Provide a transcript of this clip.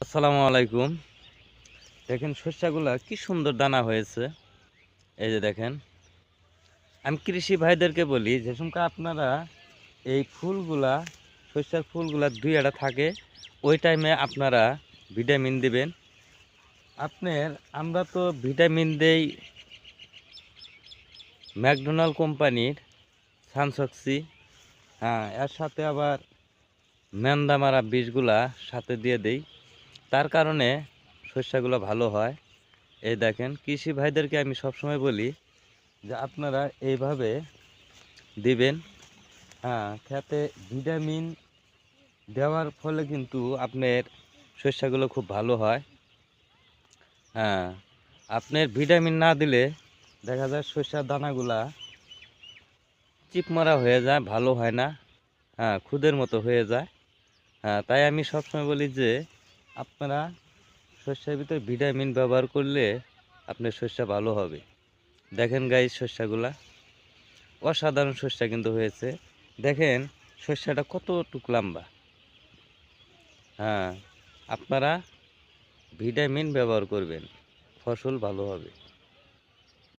আসসালামু আলাইকুম। দেখেন শস্যগুলা কি সুন্দর দানা হয়েছে। এই যে দেখেন, আমি কৃষি ভাইদেরকে বলি যে সময় আপনারা এই ফুলগুলা, শস্যের ফুলগুলা দুই একটা থাকে, ওই টাইমে আপনারা ভিটামিন দিবেন। আমরা তো ভিটামিন দেই ম্যাকডোনাল্ড কোম্পানির সানসক্সি, হ্যাঁ, এর সাথে আবার ম্যান্দা মারা বিষগুলা সাথে দিয়ে দেই। তার কারণে শস্যগুলো ভালো হয়। এই দেখেন, কৃষি ভাইদেরকে আমি সবসময় বলি যে আপনারা এইভাবে দিবেন। হ্যাঁ, খেতে ভিটামিন দেওয়ার ফলে কিন্তু আপনার শস্যগুলো খুব ভালো হয়। হ্যাঁ, আপনার ভিটামিন না দিলে দেখা যায় শস্যের দানাগুলা চিপমারা হয়ে যায়, ভালো হয় না। হ্যাঁ, খুদের মতো হয়ে যায়। হ্যাঁ, তাই আমি সবসময় বলি যে আপনারা শস্যের ভিতরে ভিটামিন ব্যবহার করলে আপনার শস্য ভালো হবে। দেখেন গাইস, শস্যগুলা অসাধারণ শস্য কিন্তু হয়েছে। দেখেন শস্যটা কতটুক লম্বা। হ্যাঁ, আপনারা ভিটামিন ব্যবহার করবেন, ফসল ভালো হবে।